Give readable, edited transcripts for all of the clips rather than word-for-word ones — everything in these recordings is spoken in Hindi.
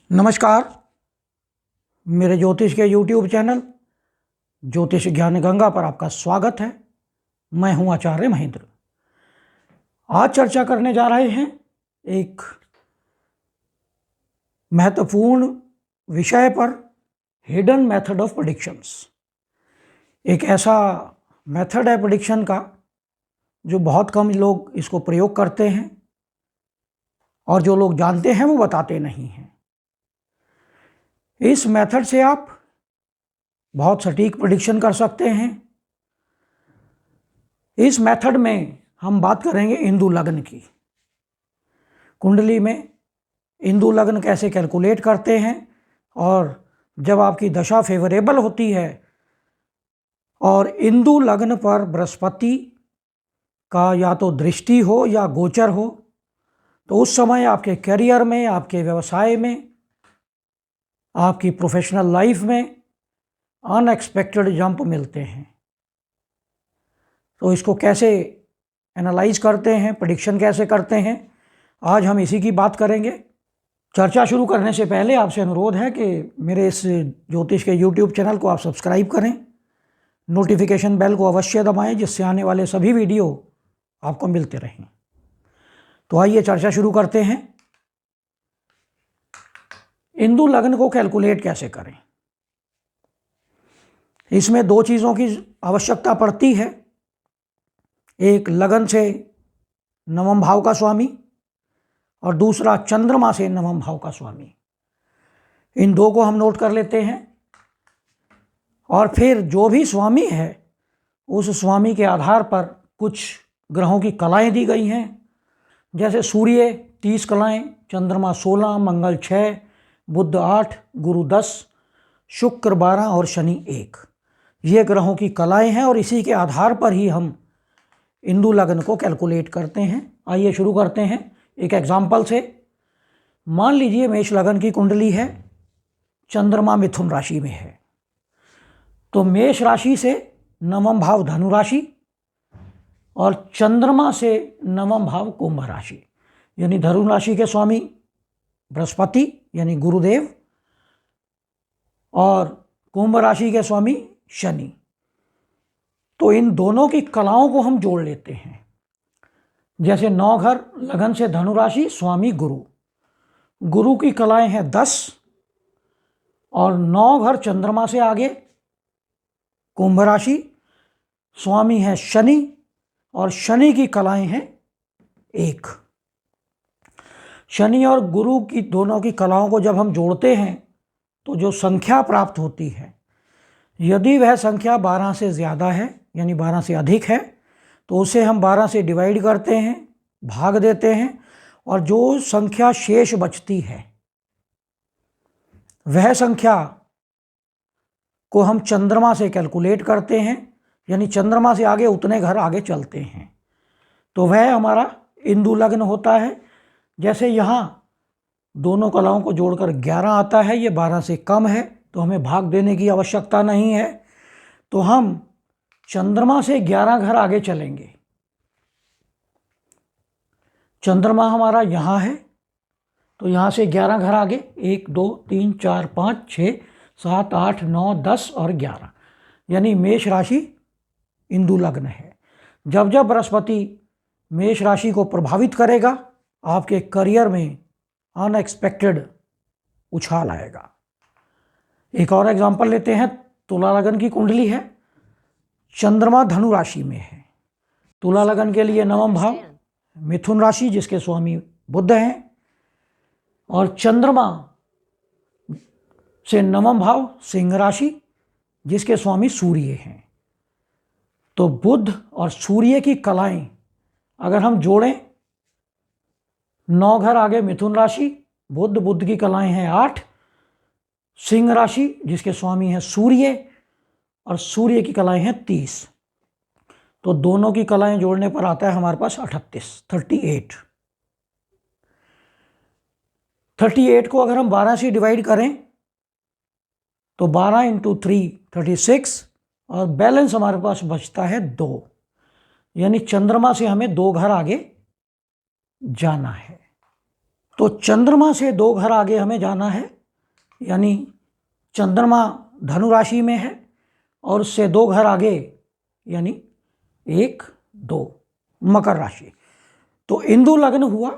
नमस्कार। मेरे ज्योतिष के YouTube चैनल ज्योतिष ज्ञान गंगा पर आपका स्वागत है। मैं हूं आचार्य महेंद्र। आज चर्चा करने जा रहे हैं एक महत्वपूर्ण विषय पर, हिडन मेथड ऑफ प्रेडिक्शंस। एक ऐसा मेथड है प्रेडिक्शन का जो बहुत कम लोग इसको प्रयोग करते हैं और जो लोग जानते हैं वो बताते नहीं हैं। इस मेथड से आप बहुत सटीक प्रेडिक्शन कर सकते हैं। इस मेथड में हम बात करेंगे इंदु लग्न की। कुंडली में इंदु लग्न कैसे कैलकुलेट करते हैं, और जब आपकी दशा फेवरेबल होती है और इंदु लग्न पर बृहस्पति का या तो दृष्टि हो या गोचर हो, तो उस समय आपके करियर में, आपके व्यवसाय में, आपकी प्रोफेशनल लाइफ में अनएक्सपेक्टेड जंप मिलते हैं। तो इसको कैसे एनालाइज करते हैं, प्रेडिक्शन कैसे करते हैं, आज हम इसी की बात करेंगे। चर्चा शुरू करने से पहले आपसे अनुरोध है कि मेरे इस ज्योतिष के YouTube चैनल को आप सब्सक्राइब करें, नोटिफिकेशन बेल को अवश्य दबाएं, जिससे आने वाले सभी वीडियो आपको मिलते रहें। तो आइए चर्चा शुरू करते हैं। इंदु लग्न को कैलकुलेट कैसे करें। इसमें दो चीज़ों की आवश्यकता पड़ती है। एक लगन से नवम भाव का स्वामी और दूसरा चंद्रमा से नवम भाव का स्वामी। इन दो को हम नोट कर लेते हैं और फिर जो भी स्वामी है उस स्वामी के आधार पर कुछ ग्रहों की कलाएं दी गई हैं। जैसे सूर्य 30 कलाएं, चंद्रमा 16, मंगल 6, बुध 8, गुरु 10, शुक्र 12 और शनि 1। ये ग्रहों की कलाएं हैं और इसी के आधार पर ही हम इंदु लग्न को कैलकुलेट करते हैं। आइए शुरू करते हैं एक एग्जाम्पल से। मान लीजिए मेष लग्न की कुंडली है, चंद्रमा मिथुन राशि में है। तो मेष राशि से नवम भाव धनु राशि और चंद्रमा से नवम भाव कुंभ राशि, यानी धनु राशि के स्वामी बृहस्पति यानी गुरुदेव और कुंभ राशि के स्वामी शनि। तो इन दोनों की कलाओं को हम जोड़ लेते हैं। जैसे 9 घर लगन से धनु राशि, स्वामी गुरु, गुरु की कलाएं हैं 10 और 9 घर चंद्रमा से आगे कुंभ राशि, स्वामी है शनि और शनि की कलाएं हैं 1। शनि और गुरु की दोनों की कलाओं को जब हम जोड़ते हैं तो जो संख्या प्राप्त होती है, यदि वह संख्या 12 से ज़्यादा है यानी 12 से अधिक है, तो उसे हम 12 से डिवाइड करते हैं, भाग देते हैं, और जो संख्या शेष बचती है वह संख्या को हम चंद्रमा से कैलकुलेट करते हैं, यानी चंद्रमा से आगे उतने घर आगे चलते हैं। तो वह हमारा इंदु लग्न होता है। जैसे यहाँ दोनों कलाओं को जोड़कर 11 आता है, ये 12 से कम है तो हमें भाग देने की आवश्यकता नहीं है। तो हम चंद्रमा से 11 घर आगे चलेंगे। चंद्रमा हमारा यहाँ है तो यहाँ से 11 घर आगे 1 2 3 4 5 6 7 8 9 10 और 11, यानी मेष राशि इंदु लग्न है। जब जब बृहस्पति मेष राशि को प्रभावित करेगा, आपके करियर में अनएक्सपेक्टेड उछाल आएगा। एक और एग्जांपल लेते हैं। तुला लगन की कुंडली है, चंद्रमा धनु राशि में है। तुला लगन के लिए नवम भाव मिथुन राशि जिसके स्वामी बुध हैं, और चंद्रमा से नवम भाव सिंह राशि जिसके स्वामी सूर्य हैं। तो बुध और सूर्य की कलाएं अगर हम जोड़ें, 9 घर आगे मिथुन राशि, बुध की कलाएं हैं 8, सिंह राशि जिसके स्वामी हैं सूर्य और सूर्य की कलाएं हैं 30। तो दोनों की कलाएं जोड़ने पर आता है हमारे पास 38। 38 को अगर हम 12 से डिवाइड करें तो 12 × 3 36 और बैलेंस हमारे पास बचता है 2, यानी चंद्रमा से हमें 2 घर आगे जाना है। तो चंद्रमा से 2 घर आगे हमें जाना है यानी चंद्रमा धनु राशि में है और उससे 2 घर आगे यानी 1, 2 मकर राशि। तो इंदु लग्न हुआ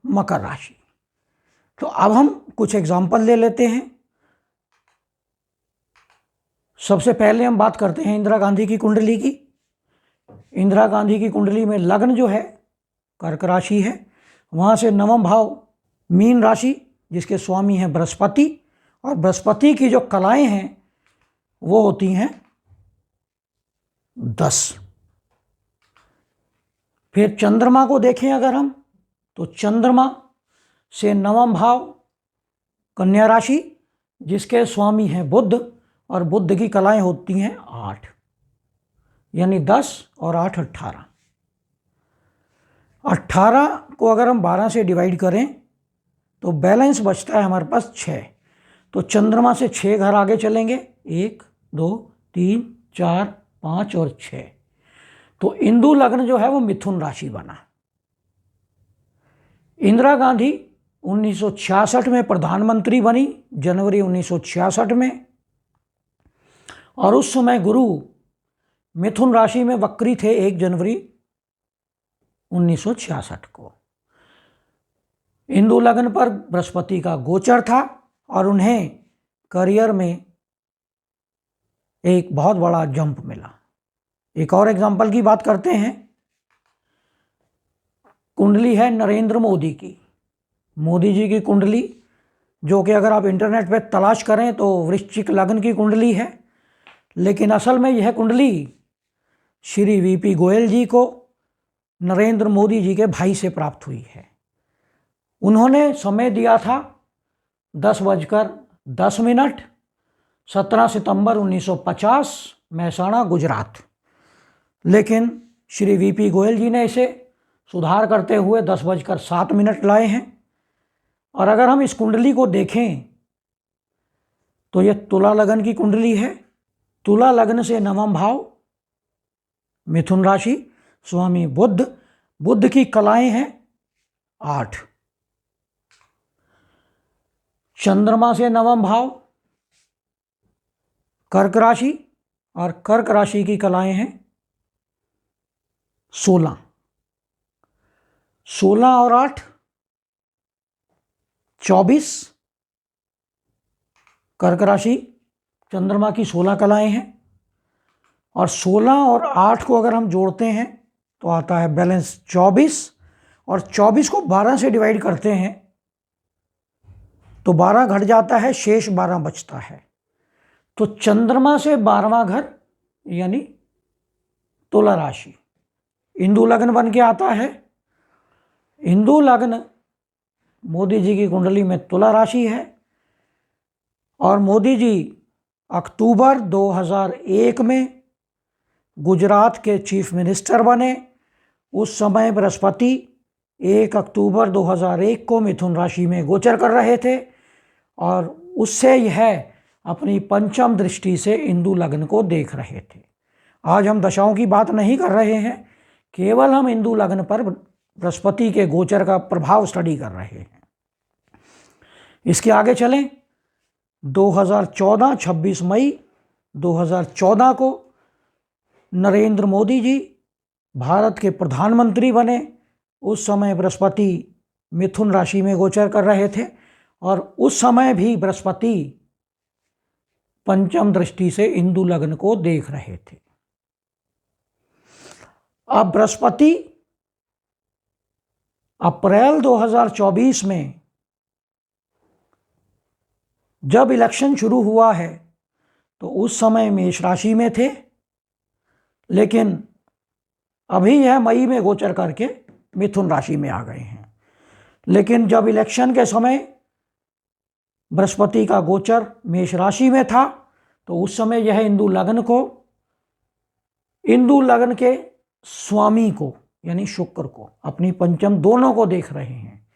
मकर राशि। तो अब हम कुछ एग्जाम्पल ले लेते हैं। सबसे पहले हम बात करते हैं इंदिरा गांधी की कुंडली की। इंदिरा गांधी की कुंडली में लग्न जो है कर्क राशि है, वहाँ से नवम भाव मीन राशि जिसके स्वामी हैं बृहस्पति, और बृहस्पति की जो कलाएं हैं वो होती हैं 10। फिर चंद्रमा को देखें अगर हम, तो चंद्रमा से नवम भाव कन्या राशि जिसके स्वामी हैं बुध, और बुध की कलाएं होती हैं 8, यानी 10 और 8 18। 18 को अगर हम 12 से डिवाइड करें तो बैलेंस बचता है हमारे पास 6। तो चंद्रमा से 6 घर आगे चलेंगे, 1, 2, 3, 4, 5 और 6। तो इंदु लग्न जो है वो मिथुन राशि बना। इंदिरा गांधी 1966 में प्रधानमंत्री बनी, जनवरी 1966 में, और उस समय गुरु मिथुन राशि में वक्री थे 1 जनवरी 1966 को। इंदु लग्न पर बृहस्पति का गोचर था और उन्हें करियर में एक बहुत बड़ा जंप मिला। एक और एग्जांपल की बात करते हैं। कुंडली है नरेंद्र मोदी की, मोदी जी की कुंडली, जो कि अगर आप इंटरनेट पे तलाश करें तो वृश्चिक लग्न की कुंडली है, लेकिन असल में यह कुंडली श्री वीपी गोयल जी को नरेंद्र मोदी जी के भाई से प्राप्त हुई है। उन्होंने समय दिया था 10:10, 17 सितंबर 1950, महसाणा गुजरात। लेकिन श्री वीपी गोयल जी ने इसे सुधार करते हुए 10:07 लाए हैं। और अगर हम इस कुंडली को देखें तो यह तुला लग्न की कुंडली है। तुला लग्न से नवम भाव मिथुन राशि, स्वामी बुध, बुध की कलाएं हैं 8। चंद्रमा से नवम भाव कर्क राशि, और कर्क राशि की कलाएं हैं 16। 16 और 8 24। कर्क राशि चंद्रमा की 16 कलाएं हैं, और 16 और 8 को अगर हम जोड़ते हैं तो आता है बैलेंस 24, और 24 को 12 से डिवाइड करते हैं तो 12 घट जाता है, शेष 12 बचता है। तो चंद्रमा से 12वां घर यानी तुला राशि इंदु लग्न बन के आता है। इंदु लग्न मोदी जी की कुंडली में तुला राशि है, और मोदी जी अक्टूबर 2001 में गुजरात के चीफ मिनिस्टर बने। उस समय बृहस्पति 1 अक्टूबर 2001 को मिथुन राशि में गोचर कर रहे थे, और उससे यह अपनी पंचम दृष्टि से इंदु लग्न को देख रहे थे। आज हम दशाओं की बात नहीं कर रहे हैं, केवल हम इंदु लग्न पर बृहस्पति के गोचर का प्रभाव स्टडी कर रहे हैं। इसके आगे चलें। 2014 26 मई 2014 को नरेंद्र मोदी जी भारत के प्रधानमंत्री बने। उस समय बृहस्पति मिथुन राशि में गोचर कर रहे थे, और उस समय भी बृहस्पति पंचम दृष्टि से इंदु लग्न को देख रहे थे। अब बृहस्पति अप्रैल 2024 में जब इलेक्शन शुरू हुआ है तो उस समय मेष राशि में थे, लेकिन अभी यह मई में गोचर करके मिथुन राशि में आ गए हैं। लेकिन जब इलेक्शन के समय बृहस्पति का गोचर मेष राशि में था तो उस समय यह इंदु लग्न को, इंदु लग्न के स्वामी को यानी शुक्र को, अपनी पंचम दोनों को देख रहे हैं।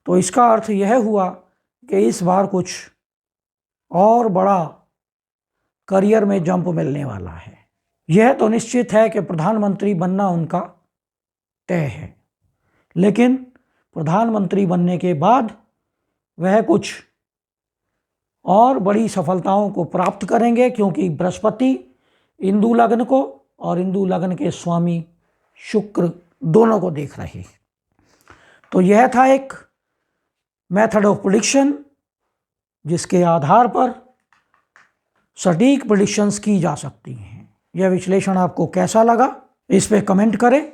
तो इसका अर्थ यह हुआ कि इस बार कुछ और बड़ा करियर में जंप मिलने वाला है। यह तो निश्चित है कि प्रधानमंत्री बनना उनका तय है, लेकिन प्रधानमंत्री बनने के बाद वह कुछ और बड़ी सफलताओं को प्राप्त करेंगे, क्योंकि बृहस्पति इंदु लग्न को और इंदु लग्न के स्वामी शुक्र दोनों को देख रहे हैं। तो यह था एक मेथड ऑफ प्रेडिक्शन जिसके आधार पर सटीक प्रेडिक्शंस की जा सकती हैं। यह विश्लेषण आपको कैसा लगा इस पे कमेंट करें।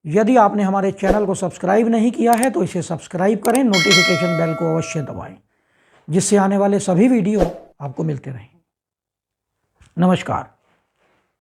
यदि आपने हमारे चैनल को सब्सक्राइब नहीं किया है तो इसे सब्सक्राइब करें, नोटिफिकेशन बेल को अवश्य दबाएं, जिससे आने वाले सभी वीडियो आपको मिलते रहें। नमस्कार।